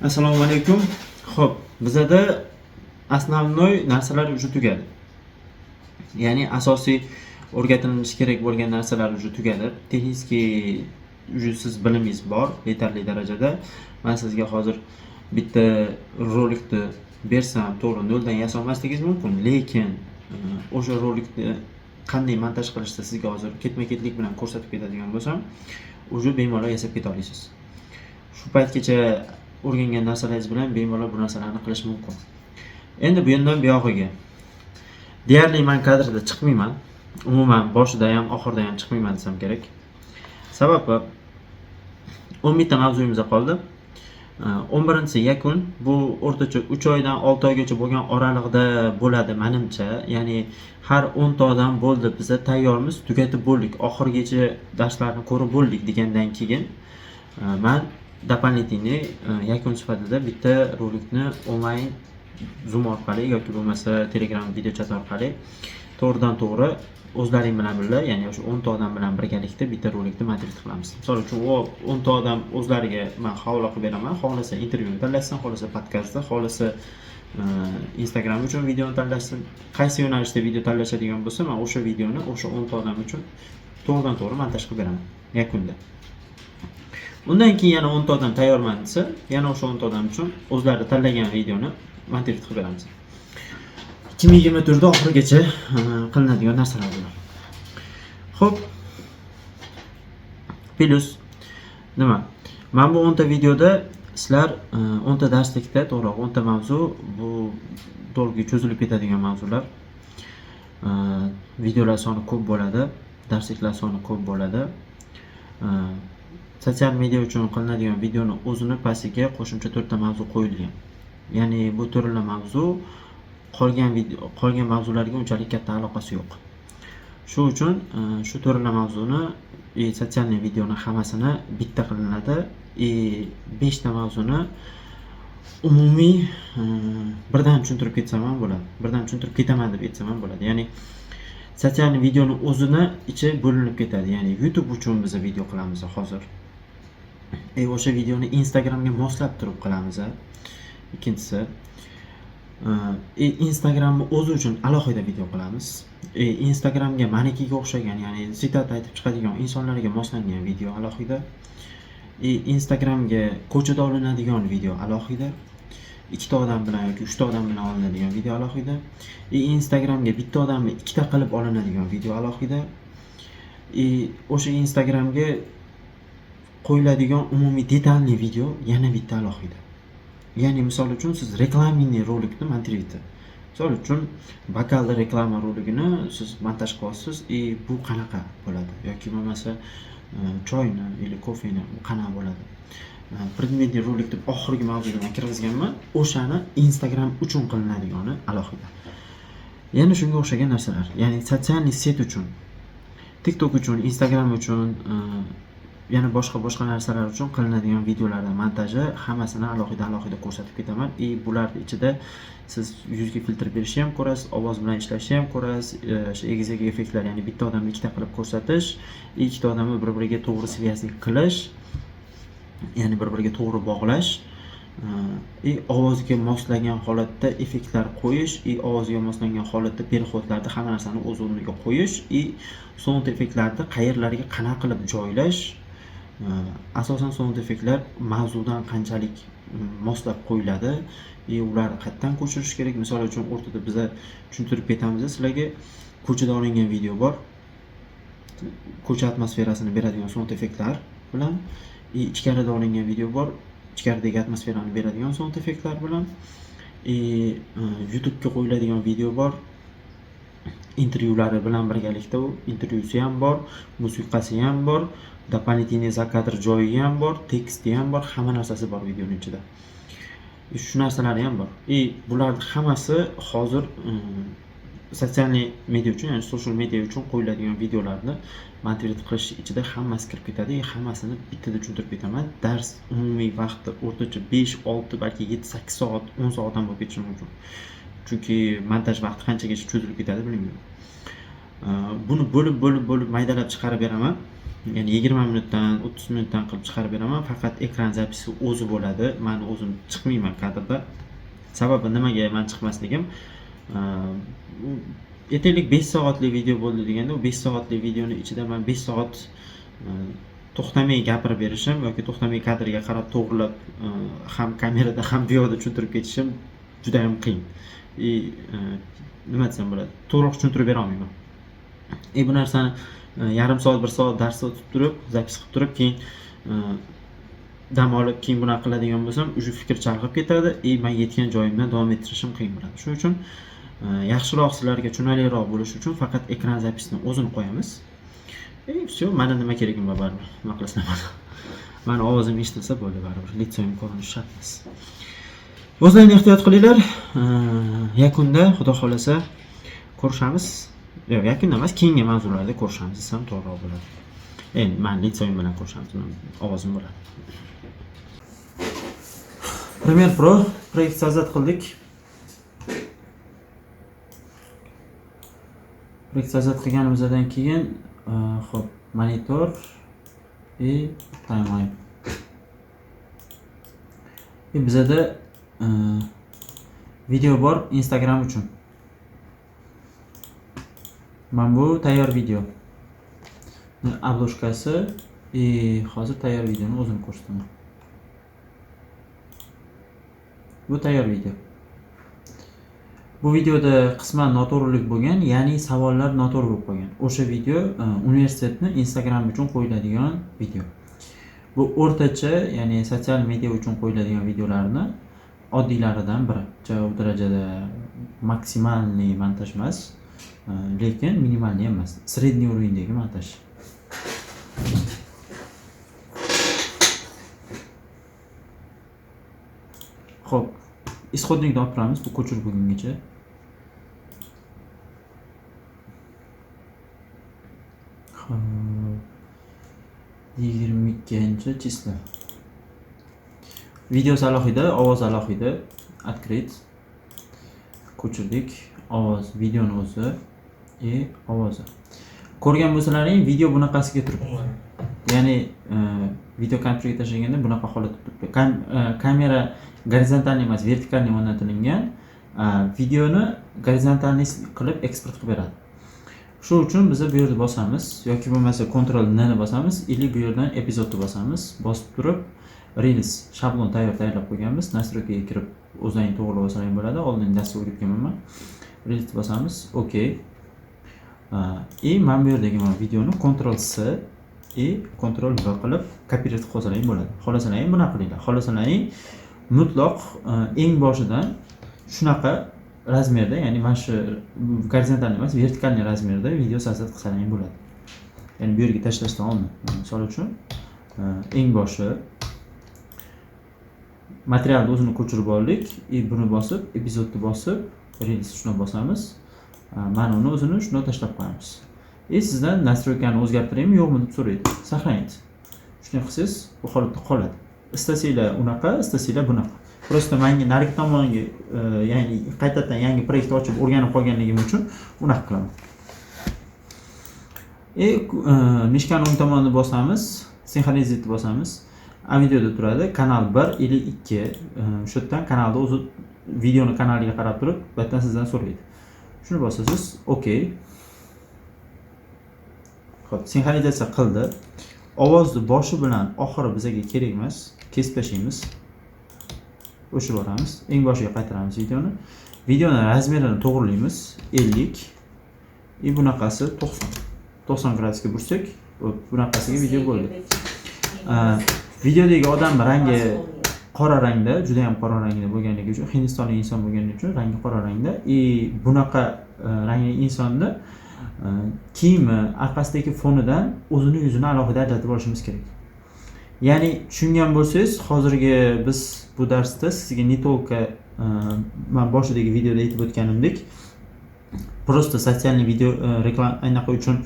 Assalomu alaykum. Xo'p, bizada основной narsalar уже tugadi. Ya'ni asosiy o'rgatilishi kerak bo'lgan narsalar уже tugadi. Texniskiy уже siz bilimingiz bor yetarli darajada. Men sizga hozir bitta rolikni bersam, to'g'ri noldan yasolmasligingiz mumkin, lekin o'sha rolikni qanday montaj qilishni sizga hozir ketma-ketlik bilan ko'rsatib ketadigan bo'lsam, уже bemalol yasab keta olasiz. Shu paytgacha o'rgangan narsalaringiz bilan bemalol bu narsalarni qilish mumkin. Endi bu yerdan buyog'iga deyarli men kadrda chiqmayman. Umuman boshida ham, oxirida ham chiqmayman desam kerak. Sababi 11 ta mavzuyimiz qoldi. 11-si yakun. Bu o'rtacha 3 oydan 6 oygacha bo'lgan oralig'ida bo'ladi menimcha. Ya'ni har 10 ta odam bo'ldi, biz tayyormiz, tugatib bo'ldik, oxirigacha darslarni ko'rib bo'ldik degandan keyin men дополнительный yakun sifatida bitta rolikni onlayn Zoom orqali yoki bo'lmasa Telegram video chat orqali to'g'ridan to'g'ri o'zlaring bilan birga, ya'ni o'sha 10 ta odam bilan birgalikda bitta rolikni montaj qilamiz. Misol uchun, o 10 ta odam o'zlariga men havla qilib beraman. Xohlasa intervyuni tanlashsin, xohlasa podkastda, xohlasa Instagram uchun videoni tanlashsin. Qaysi yo'nalishda video tanlashadigan bo'lsa, men o'sha videoni o'sha 10 ta odam uchun to'g'ridan to'g'ri montaj qilib beraman yakunda. Undan keyin yana 10 ta odam tayyorman desa, yana o'sha 10 ta odam uchun o'zlari tanlagan videoni montaj qilib beramiz. 2024 oxirigacha qilinadigan narsalar bular. Xo'p. Plus nima? Men bu 10 ta videoda sizlar 10 ta darslikda, to'g'ri, 10 ta mavzu, bu to'g'ri cho'zilib ketadigan mavzular. Videolar soni ko'p bo'ladi, darsliklar soni ko'p bo'ladi. Sotsial media uchun qilinadigan videoni o'zini pastiga qo'shimcha 4 ta mavzu qo'yilgan. Ya'ni bu turli mavzu qolgan mavzularga unchalik katta aloqasi yo'q. Shu uchun shu turli mavzuni sotsial videoni hammasini bitta qilinadi. 5 ta mavzuni umumiy birdan tushuntirib ketsam ham bo'ladi. Birdan tushuntirib ketaman deb aytsam ham bo'ladi. Ya'ni sotsial videoni o'zini ichi bo'linib ketadi. Ya'ni YouTube uchun biz video qilamiz hozir. O'sha videoni Instagramga moslab turib qilamiz. Ikkinchisi, Instagramni o'zi uchun alohida video qilamiz. Instagramga manikiga o'xshagan, ya'ni sitat aytib chiqadigan insonlarga moslangan video alohida. Instagramga ko'chada olinadigan video alohida. 2 ta odam bilan yoki 3 ta odam bilan olinadigan video alohida. Instagramga bitta odamni 2 ta qilib olinadigan video alohida. O'sha Instagramga qo'yiladigan umumiy detalli video yana bitta alohida. Ya'ni misol uchun siz reklamni rolikni montajlaysiz. Misol uchun bakalda reklama roligini siz montaj qilyapsiz, bu qanaqa bo'ladi yoki bo'lmasa choyni yoki kofeni qanaqa bo'ladi. Predmetli rolik deb oxirgi mavzuga kirgizganman. O'shani Instagram uchun qilinadiganini alohida. Yana shunga o'xshagan narsalar. Ya'ni sotsial set uchun, TikTok uchun, Instagram uchun, yana boshqa narsalar uchun qilinadigan videolarning montaji hammasini alohida ko'rsatib ketaman. Bular ichida siz yuzga filtr berishni ham ko'rasiz, ovoz bilan ishlashni ham ko'rasiz, egizak effektlar, ya'ni bitta odamni ikkita qilib ko'rsatish, ikkita odamni bir-biriga to'g'ri svязник qilish, ya'ni bir-biriga to'g'ri bog'lash, ovozga moslagan holatda effektlar qo'yish, ovozga moslangan holatda переходlarni hamma narsani o'z o'rniga qo'yish, sound effektlarni qayerlarga qanaqa qilib joylash. Asosan sound effektlar mavzudan qanchalik moslab qo'yiladi, ularni qayerdan ko'chirish kerak. Misol uchun o'rtada biz tushuntirib ketamiz sizlarga. Ko'chada olingan video bor. Ko'cha atmosferasini beradigan sound effektlar bilan, ichkarida olingan video bor. Ichkaridagi atmosferani beradigan sound effektlar bilan, YouTube ga qo'yiladigan video bor. Intervyulari bilan birgalikda u intervyusi ham bor, musiqasi ham bor, дополнительный zakadr joyi ham bor, teksti ham bor, hamma narsasi bor videoning ichida. Shu narsalari ham bor. Bularning hammasi hozir sotsial media uchun, ya'ni social media uchun qo'yiladigan videolarni montaj qilish ichida hammasi kirib ketadi. Hammasini bittada tushuntirib ketaman. Dars umumiy vaqti o'rtacha 5, 6, balki 7, 8 soat, 10 soatdan bo'lib ketishi mumkin. Chunki montaj vaqti qanchagacha cho'zilib ketadi bilmayman. Buni bo'lib maydalab chiqarib beraman. Ya'ni 20 minutdan, 30 minutdan qilib chiqarib beraman. Faqat ekran zapisi o'zi bo'ladi. Men o'zim chiqmayman kadrda. Sababi nimaga men chiqmasligim? Aytaylik 5 soatlik video bo'ldi deganda, u 5 soatlik videoni ichida men 5 soat to'xtamay gapirib berishim yoki to'xtamay kadrga qarab to'g'rilab ham kamerada ham bu yoqda tushuntirib ketishim juda ham qiyin. Nima desam bo'ladi? To'liq tushuntirib bera olmayman. Bu narsani yarim soat, 1 soat dars o'tib turib, zapis qilib turib, keyin dam olib, keyin bunaqa qiladigan bo'lsam, o'sha fikr chalg'ib ketadi. Men yetgan joyimdan davom ettirishim qiyin bo'ladi. Shuning uchun yaxshiroq sizlarga tushunarliroq bo'lishi uchun faqat ekran zapisini o'zini qo'yamiz. Все, mana nima keragim bor baribir. Nima qilasan mana. Mani ovozim eshitilsa bo'ldi baribir. Litsoyim ko'rinishi shart emas. O'zlaringiz ehtiyot qilinglar. Yakunda xudo xolasa ko'rishamiz. Yo'q, yakunda emas, keyingi mavzularda ko'rishamiz desam to'g'riroq bo'ladi. Endi men litsoyim bilan ko'rishamiz. Ovozim bo'ladi. Premiere Pro proyekt azat qildik. Proyekt azat qilganimizdan keyin xo'p, monitor timeline. Bizda video bor Instagram uchun. Mana bu tayyor video. Obloshkasi hozir tayyor videoni o'zini ko'rsataman. Bu tayyor video. Bu videoda qisman noto'g'rilik bo'lgan, ya'ni savollar noto'g'ri bo'lib qolgan. O'sha video universitetni Instagram uchun qo'yiladigan video. Bu o'rtacha, ya'ni sotsial media uchun qo'yiladigan videolarni oddiylaridan biri. U darajada maksimalniy montaj emas, lekin minimalniy emas. Sredniy уровеньdagi montaj. Xo'p, ishodlikni olib turamiz bu ko'chirib bo'lgungacha. Xo'p, 22 число. Video alohida, ovoz alohida. Открыть. Ko'chirdik. Ovoz, videoni o'zi ovozi. Ko'rgan bo'lsalaring, video bunaqasiga turibdi. Ya'ni video kompyuterga tashlaganda bunaqa holatda turibdi. Kamera gorizontalniy emas, vertikalniy o'rnatilgan. Videoni gorizontalniy qilib eksport qilib beradi. Shu uchun biz bu yerda bosamiz yoki bo'lmasa Ctrl N ni bosamiz, ili bu yerdan epizodni bosamiz. Bosib turib Reels shablon tayyorlab qo'yganmiz. Настройкаga kirib o'zlaring to'g'rilab olsalaring bo'ladi. Oldin dastur o'rgatganman. Reels bosamiz. OK. Men bu yerdagi videoni Ctrl C Ctrl V qilib kopirovat qilib olsalaring bo'ladi. Xohlasalaring buni qilinglar. Xohlasalaring mutlaq eng boshidan shunaqa razmerda, ya'ni mana shu gorizontal emas, vertikalniy razmerda video sazat qilsalaring bo'ladi. Ya'ni bu yerga tashlashdan oldin, misol uchun eng boshi materialni o'zini ko'chirib oldik, buni bosib, epizodni bosib, Reels shuni bosamiz. Mana uni o'zini shuni tashlab qo'yamiz. Sizdan настройкani o'zgartiraymi, yo'qmi deb so'raydi. Saqlayingiz. Shuni qilsangiz, bu holatda qoladi. Istasanglar unaqa, istasanglar bunaqa. Просто menga narigi tomonga, ya'ni qaytadan yangi proyekt ochib o'rganib qolganligim uchun unaqa qilaman. Mishkani o'ng tomonini bosamiz, sinxronizatni bosamiz. Videoda turadi, kanal 1 или 2. Shu yerdan kanalda o'zi videoni kanaliga qarab turib, batdan sizdan so'raydi. Shuni bosasiz, OK. Xo'p, sinxronizatsiya qildi. Ovozni boshi bilan oxiri bizga kerak emas, kesib tashlaymiz. O'chirib yuboramiz. Eng boshiga qaytaramiz videoni. Videoni razmerini to'g'rilaymiz, 50. Bunaqasi 90. 90 gradusga bursak, bunaqasiga video bo'ldi. Videodagi odam rangi qora rangda, juda ham qora rangda bo'lganligi uchun, Hindistonlik inson bo'lganligi uchun rangi qora rangda. Bunaqa rangli insonni kiyimi orqasidagi fonidan o'zini yuzini alohida ajratib olishimiz kerak. Ya'ni tushungan bo'lsangiz, hozirgi biz bu darsda sizga не только men boshidagi videoda aytib o'tganimdek, просто sotsial video reklama anaqa uchun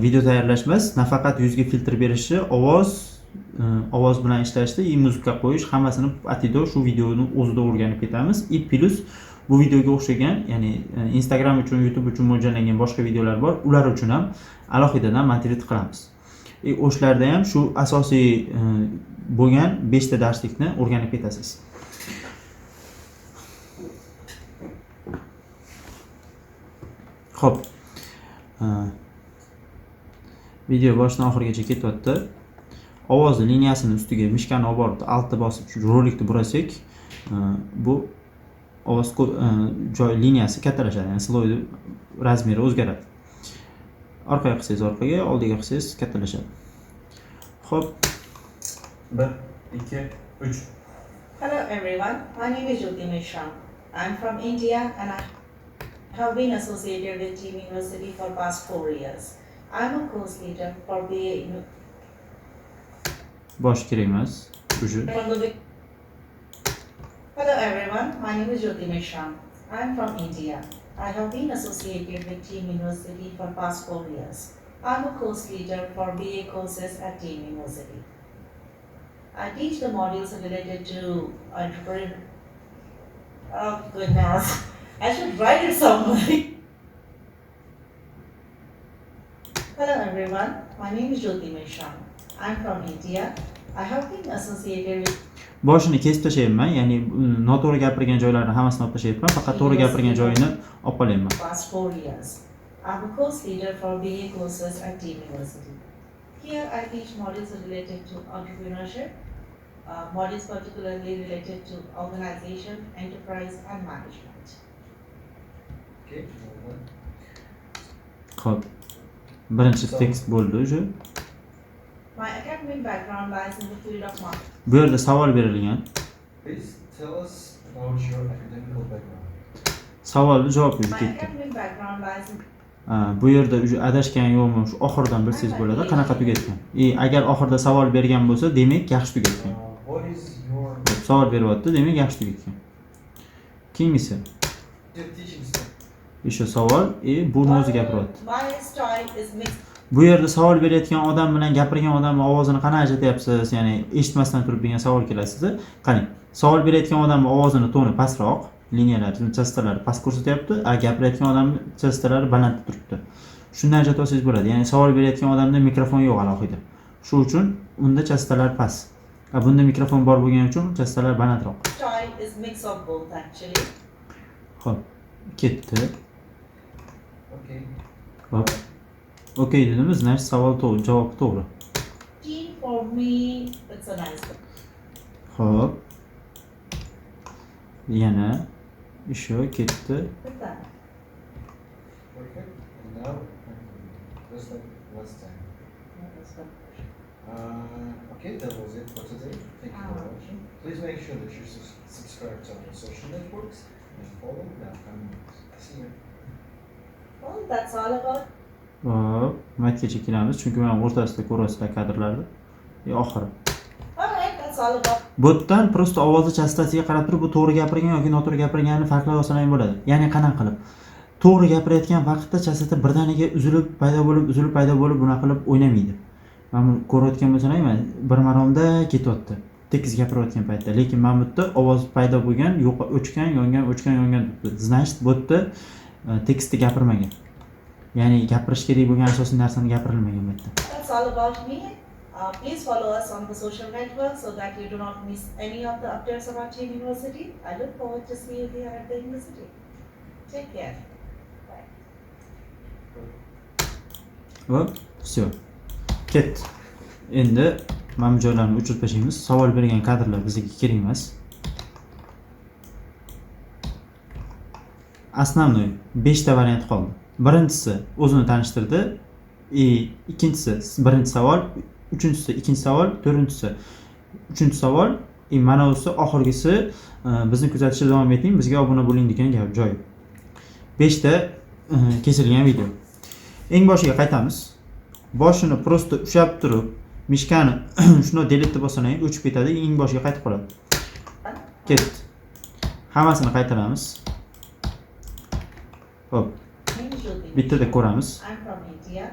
video tayyorlash emas, nafaqat yuzga filtr berishi, ovoz bilan ishlashda, muzika qo'yish, hammasini atido shu videoni o'zida o'rganib ketamiz. Plus bu videoga o'xshagan, ya'ni Instagram uchun, YouTube uchun mo'ljallangan boshqa videolar bor. Ular uchun ham alohidadan material qilamiz. O'shlarda ham shu asosiy bo'lgan 5 ta darslikni o'rganib ketasiz. Xo'p. Video boshdan oxirigacha ketyapti. Ovoz liniyasini ustiga mishkani olib borib, altda bosib rolikni burasak, bu ovoz joy liniyasi kattalashadi, ya'ni sloyni razmeri o'zgaradi. Orqaga qilsangiz orqaga, oldiga qilsangiz kattalashadi. Xo'p. 1 2 3. Hello everyone, my name is Jyoti Mishra. I'm from India and I have been associated with Team University for past 4 years. I'm a course leader for BA. Bosh kerak emas. Hello everyone, my name is Jyoti Mishra. I'm from India. I have been associated with Team University for past 4 years. I'm a course leader for BA courses at Team University. I teach the modules related to entrepreneur. Oh goodness, I should write it somewhere. Hello everyone, my name is Jyoti Mishra. I'm from India. I have been associated with Boshini kesib tashlayapman, ya'ni noto'g'ri gapirgan joylarini hammasini olib tashlayapman, faqat to'g'ri gapirgan joyini olib qolyapman. past 4 years. I'm a course leader for BA courses at Team University. Here I teach modules related to entrepreneurship, modules particularly related to organization, enterprise and management. Okay. Xo'p. Birinchi tekst bo'ldi o'sha. My academic background lies in the field of marketing. Bu yerda savol berilgan. Please tell us about your academic background. Savolni javob berib My ketdi. academic background lies in Bu yerda o'sha adashgan yo'qmi, shu oxiridan bilsangiz bo'ladi, qanaqa tugatgan. Agar oxirida savol bergan bo'lsa, demak yaxshi tugatgan. What is your Savol beryapti, demak yaxshi tugatgan. Keyingisi. teaching style? O'sha savol, buni o'zi gapiryapti. my style is mixed. Bu yerda savol berayotgan odam bilan gapirgan odamning ovozini qanday ajratyapsiz? Ya'ni eshitmasdan turib degan savol keladi. Qarang, savol berayotgan odamning ovozini toni pastroq, liniyalari, chastalari past ko'rsatyapti, gapirayotgan odamning chastalari baland turibdi. Shundan ajratib olsangiz bo'ladi. Ya'ni savol berayotgan odamda mikrofon yo'q alohida. Shu uchun unda chastalar past. Bunda mikrofon bor bo'lgani uchun chastalar balandroq. Style is mix of both actually. Xo'p, ketdi. Okay. Hop. Okay dedimiz, значит savol to'g'ri, javob to'g'ri. Teen for me it's a nice book. Xo'p. Yana isho ketdi. With that. Perfect. And now, just like last time. That's good. Okay, that was it for today. Thank you for watching. Please make sure that you subscribe to our social networks and follow the upcoming videos. See you. Well, that's all about. Hop, matgacha kelamiz, chunki mana o'rtasida ko'rasizlar kadrlarni. Oxiri. Alright, that's all about. Botdan prosta ovozni chastasiga qarab turib, bu to'g'ri gapirgan yoki noto'g'ri gapirganini farqlay olsam ham bo'ladi. Ya'ni qanaqa qilib? To'g'ri gapirayotgan vaqtda chastasi birdaniga uzilib paydo bo'lib buna qilib o'ynamaydi. Mana ko'rayotgan bo'lsangiz, mana bir maromda ketyapti. Tekis gapirayotgan paytda, lekin mana bu yerda ovoz paydo bo'lgan, yo'q o'chgan, yongan turibdi. Значит, bu yerda tekstni gapirmagan. Ya'ni gapirish kerak bo'lgan asosiy narsani gapirilmagan bu yerda. That's all about me. Please follow us on the social networks so that you do not miss any of the updates about Team University. I look forward to see you here at the university. Take care. Bye. Hop, всё. Ketdi. Endi mana bu joylarni o'chirib tashlaymiz. Savol bergan kadrlar bizga kerak emas. Основной 5 ta variant qoldi. Birinchisi o'zini tanishtirdi. Ikkinchisi birinchi savol, uchinchisi ikkinchi savol, to'rtinchisi uchinchi savol, mana o'si oxirgisi bizni kuzatishda davom eting, bizga obuna bo'ling degan gap joyi. 5 ta kesilgan video. Eng boshiga qaytamiz. Boshini prosta ushlab turib, mishkani shuni delete bossang, o'chib ketadi, eng boshiga qaytib qoladi. Ketdi. Hammasini qaytaramiz. Hop. Bittada ko'ramiz. I'm from India.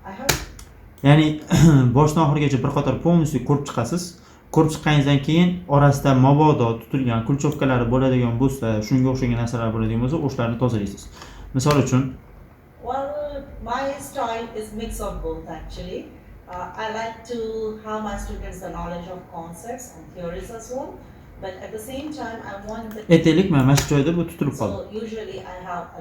I have. Ya'ni boshdan oxirigacha bir qator полностью ko'rib chiqasiz. Ko'rib chiqqaningizdan keyin orasida mabodo tutilgan kulchovkalari bo'ladigan bo'lsa, shunga o'xshagan narsalar bo'ladigan bo'lsa, o'shlarni tozalaysiz. Misol uchun, Well, my style is mix of both actually. I like to have my students the knowledge of concepts and theories as well. But at the same time, I want the Aytaylik, mana shu joyda bu tutilib qoldi. so usually I have a